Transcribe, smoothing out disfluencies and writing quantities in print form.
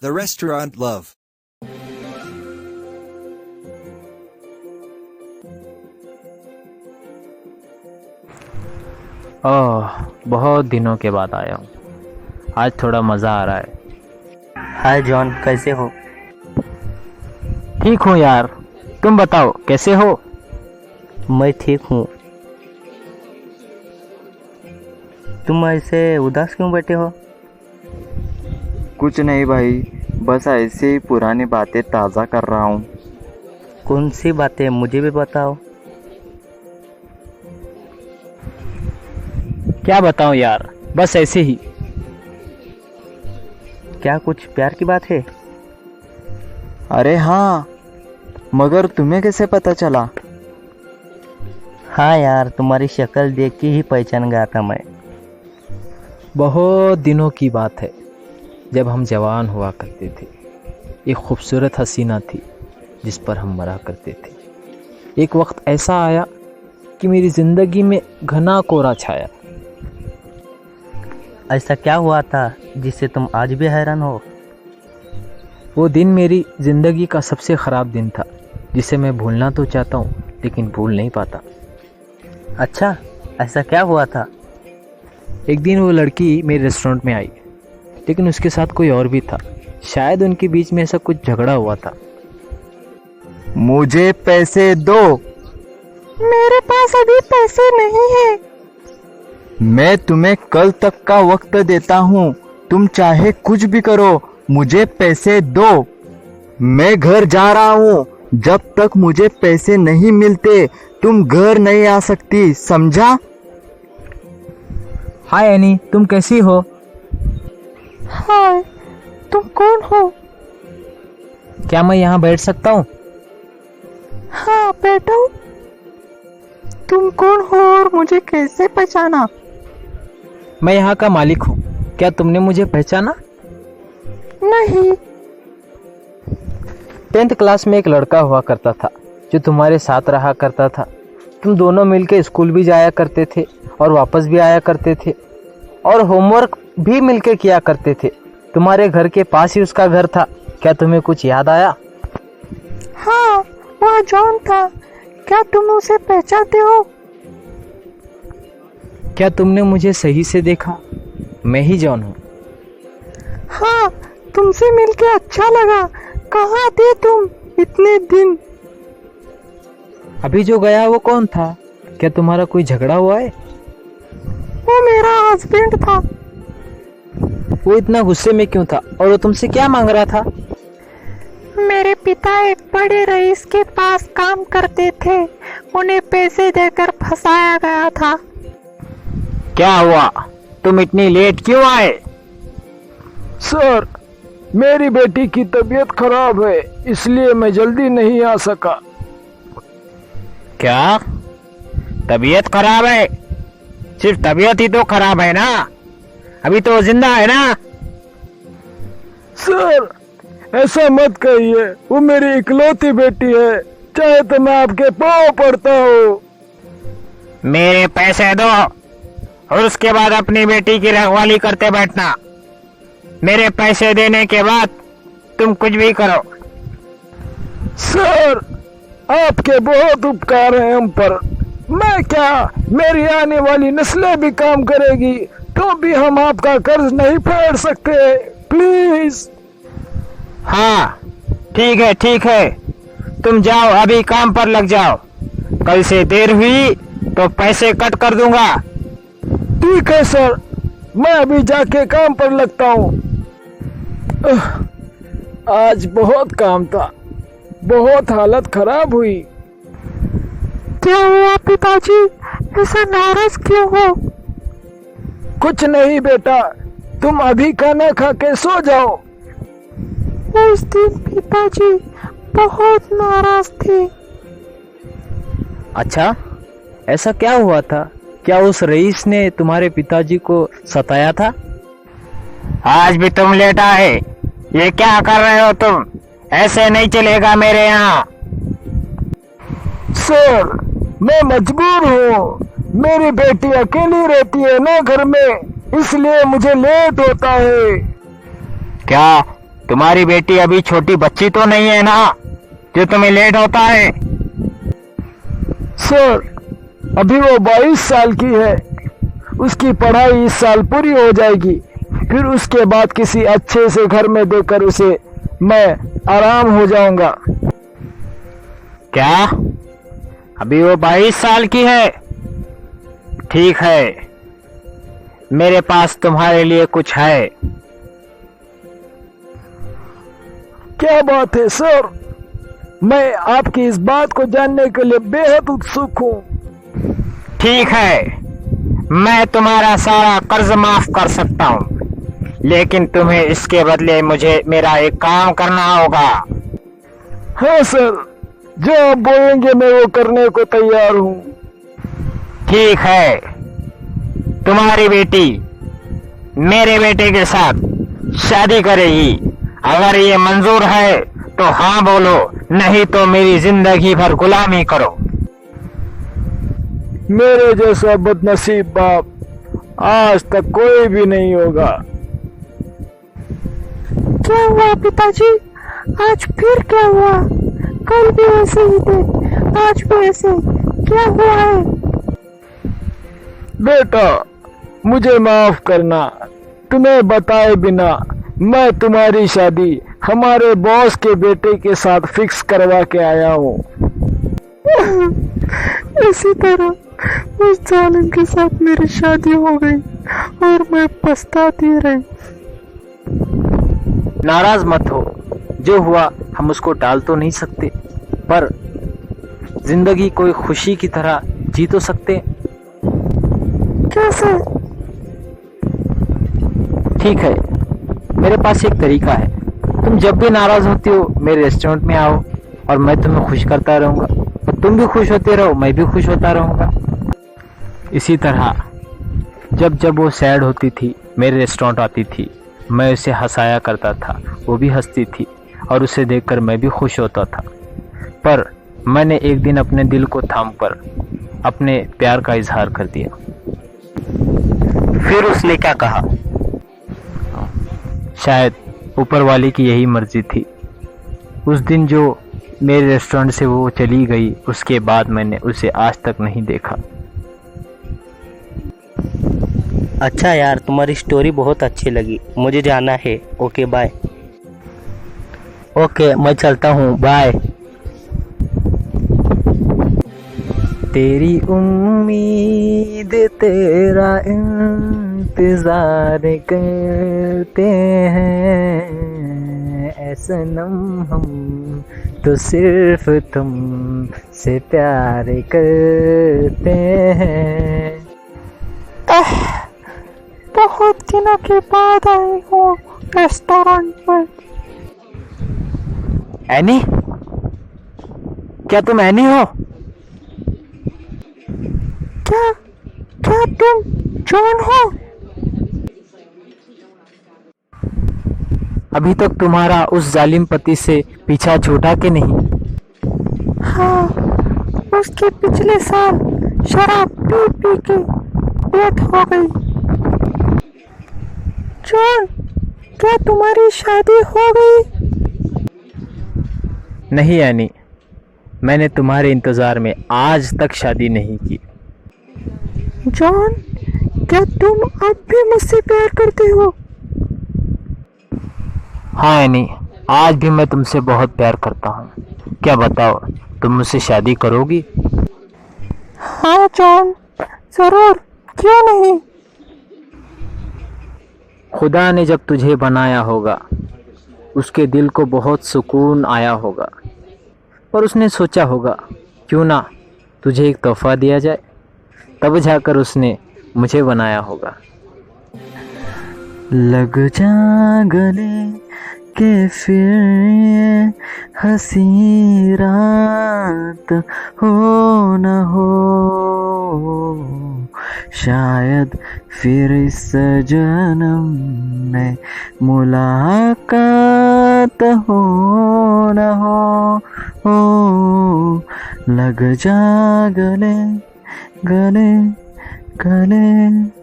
The restaurant Love. ओह, बहुत दिनों के बाद आया हूँ। आज थोड़ा मज़ा आ रहा है। हाय जॉन, कैसे हो? ठीक हूँ यार, तुम बताओ कैसे हो? मैं ठीक हूँ। तुम ऐसे उदास क्यों बैठे हो? कुछ नहीं भाई, बस ऐसे ही पुरानी बातें ताज़ा कर रहा हूँ। कौन सी बातें, मुझे भी बताओ। क्या बताऊँ यार, बस ऐसे ही। क्या कुछ प्यार की बात है? अरे हाँ, मगर तुम्हें कैसे पता चला? हाँ यार, तुम्हारी शक्ल देख के ही पहचान गया था मैं। बहुत दिनों की बात है, जब हम जवान हुआ करते थे। एक खूबसूरत हसीना थी जिस पर हम मरा करते थे। एक वक्त ऐसा आया कि मेरी ज़िंदगी में घना कोहरा छाया। ऐसा क्या हुआ था जिससे तुम आज भी हैरान हो? वो दिन मेरी ज़िंदगी का सबसे ख़राब दिन था, जिसे मैं भूलना तो चाहता हूँ लेकिन भूल नहीं पाता। अच्छा, ऐसा क्या हुआ था? एक दिन वो लड़की मेरे रेस्टोरेंट में आई, लेकिन उसके साथ कोई और भी था। शायद उनके बीच में ऐसा कुछ झगड़ा हुआ था। मुझे पैसे दो। मेरे पास अभी पैसे नहीं है। मैं तुम्हें कल तक का वक्त देता हूँ, तुम चाहे कुछ भी करो, मुझे पैसे दो। मैं घर जा रहा हूँ, जब तक मुझे पैसे नहीं मिलते तुम घर नहीं आ सकती, समझा? हाय एनी, तुम कैसी हो? हाय, तुम कौन हो? क्या मैं यहाँ बैठ सकता हूँ? हाँ, बैठो। तुम कौन हो और मुझे कैसे पहचाना? मैं यहाँ का मालिक हूँ। क्या तुमने मुझे पहचाना? नहीं। 10th क्लास में एक लड़का हुआ करता था जो तुम्हारे साथ रहा करता था। तुम दोनों मिलके स्कूल भी जाया करते थे और वापस भी आया करते थे, और होमवर्क भी मिलके किया करते थे। तुम्हारे घर के पास ही उसका घर था। क्या तुम्हें कुछ याद आया? हाँ, वह जॉन था। क्या तुम उसे पहचानते हो? क्या तुमने मुझे सही से देखा? मैं ही जॉन हूँ। हाँ, तुमसे मिलके अच्छा लगा। कहाँ थे तुम इतने दिन? अभी जो गया वो कौन था? क्या तुम्हारा कोई झगड़ा हुआ है? वो मेरा हस्बैंड था। वो इतना गुस्से में क्यों था और वो तुमसे क्या मांग रहा था? मेरे पिता एक बड़े रईस के पास काम करते थे, उन्हें पैसे देकर फंसाया गया था। क्या हुआ? तुम इतनी लेट क्यों आए? सर, मेरी बेटी की तबीयत खराब है, इसलिए मैं जल्दी नहीं आ सका। क्या तबीयत खराब है? सिर्फ तबीयत ही तो खराब है ना, अभी तो जिंदा है ना। सर, ऐसा मत कहिए, वो मेरी इकलौती बेटी है, चाहे तो मैं आपके पाँव पड़ता हूँ। मेरे पैसे दो और उसके बाद अपनी बेटी की रखवाली करते बैठना। मेरे पैसे देने के बाद तुम कुछ भी करो। सर, आपके बहुत उपकार हैं हम पर। मैं क्या, मेरी आने वाली नस्लें भी काम करेगी तो भी हम आपका कर्ज नहीं फेर सकते, प्लीज। हाँ ठीक है, तुम जाओ, अभी काम पर लग जाओ। कल से देर हुई तो पैसे कट कर दूंगा। ठीक है सर, मैं अभी जाके काम पर लगता हूँ। आज बहुत काम था, बहुत हालत खराब हुई। क्या हुआ पिताजी, ऐसा नाराज क्यों हो? कुछ नहीं बेटा, तुम अभी खाना खा के सो जाओ। उस दिन पिताजी बहुत नाराज थे। अच्छा, ऐसा क्या हुआ था? क्या उस रईस ने तुम्हारे पिताजी को सताया था? आज भी तुम लेट आए, ये क्या कर रहे हो तुम? ऐसे नहीं चलेगा मेरे यहाँ। सर, मैं मजबूर हूँ, मेरी बेटी अकेली रहती है ना घर में, इसलिए मुझे लेट होता है। क्या तुम्हारी बेटी अभी छोटी बच्ची तो नहीं है ना, जो तुम्हें लेट होता है? सर, अभी वो 22 साल की है। उसकी पढ़ाई इस साल पूरी हो जाएगी, फिर उसके बाद किसी अच्छे से घर में देकर उसे मैं आराम हो जाऊंगा। क्या अभी वो 22 साल की है? ठीक है, मेरे पास तुम्हारे लिए कुछ है। क्या बात है सर, मैं आपकी इस बात को जानने के लिए बेहद उत्सुक हूँ। ठीक है, मैं तुम्हारा सारा कर्ज माफ कर सकता हूँ, लेकिन तुम्हें इसके बदले मुझे मेरा एक काम करना होगा। हाँ सर, जो आप बोलेंगे मैं वो करने को तैयार हूँ। ठीक है, तुम्हारी बेटी मेरे बेटे के साथ शादी करेगी। अगर ये मंजूर है तो हाँ बोलो, नहीं तो मेरी जिंदगी भर गुलामी करो। मेरे जैसा बदनसीब बाप आज तक कोई भी नहीं होगा। क्या हुआ पिताजी? आज फिर क्या हुआ? कल भी ऐसे ही थे, आज भी ऐसे। क्या हुआ है? बेटा, मुझे माफ करना, तुम्हें बताए बिना मैं तुम्हारी शादी हमारे बॉस के बेटे के साथ फिक्स करवा के आया हूँ। इसी तरह उस जालिम के साथ मेरी शादी हो गई और मैं पछताती रही। नाराज मत हो, जो हुआ हम उसको टाल तो नहीं सकते, पर जिंदगी कोई खुशी की तरह जी तो सकते। कैसे? ठीक है, मेरे पास एक तरीका है। तुम जब भी नाराज होती हो मेरे रेस्टोरेंट में आओ और मैं तुम्हें खुश करता रहूंगा, और तुम भी खुश होते रहो, मैं भी खुश होता रहूंगा। इसी तरह जब जब वो सैड होती थी मेरे रेस्टोरेंट आती थी, मैं उसे हंसाया करता था, वो भी हंसती थी और उसे देखकर मैं भी खुश होता था। पर मैंने एक दिन अपने दिल को थामकर अपने प्यार का इजहार कर दिया। फिर उसने क्या कहा? शायद ऊपर वाले की यही मर्जी थी। उस दिन जो मेरे रेस्टोरेंट से वो चली गई, उसके बाद मैंने उसे आज तक नहीं देखा। अच्छा यार, तुम्हारी स्टोरी बहुत अच्छी लगी, मुझे जाना है। Okay bye. ओके, मैं चलता हूँ, बाय। तेरी उम्मीद तेरा इंतजार करते हैं ऐ सनम, हम तो सिर्फ तुम से प्यार करते हैं। बहुत दिनों के बाद आई हूँ रेस्टोरेंट में। एनी, क्या तुम एनी हो? क्या क्या तुम जॉन हो? अभी तक तुम्हारा उस जालिम पति से पीछा छूटा कि नहीं? हाँ, उसके पिछले साल शराब पी पी के डेथ हो गई। जॉन, क्या तुम्हारी शादी हो गई? नहीं एनी, मैंने तुम्हारे इंतजार में आज तक शादी नहीं की। जॉन, क्या तुम अब भी मुझसे प्यार करते हो? हाँ एनी, आज भी मैं तुमसे बहुत प्यार करता हूँ। क्या बताओ, तुम मुझसे शादी करोगी? हाँ जॉन, जरूर, क्यों नहीं। खुदा ने जब तुझे बनाया होगा, उसके दिल को बहुत सुकून आया होगा, और उसने सोचा होगा क्यों ना तुझे एक तोहफा दिया जाए, तब जाकर उसने मुझे बनाया होगा। लग जा गले के फिर हंसी रात हो न हो, शायद फिर इस जन्म में मुलाकात हो न हो। लग जा गले गले गले।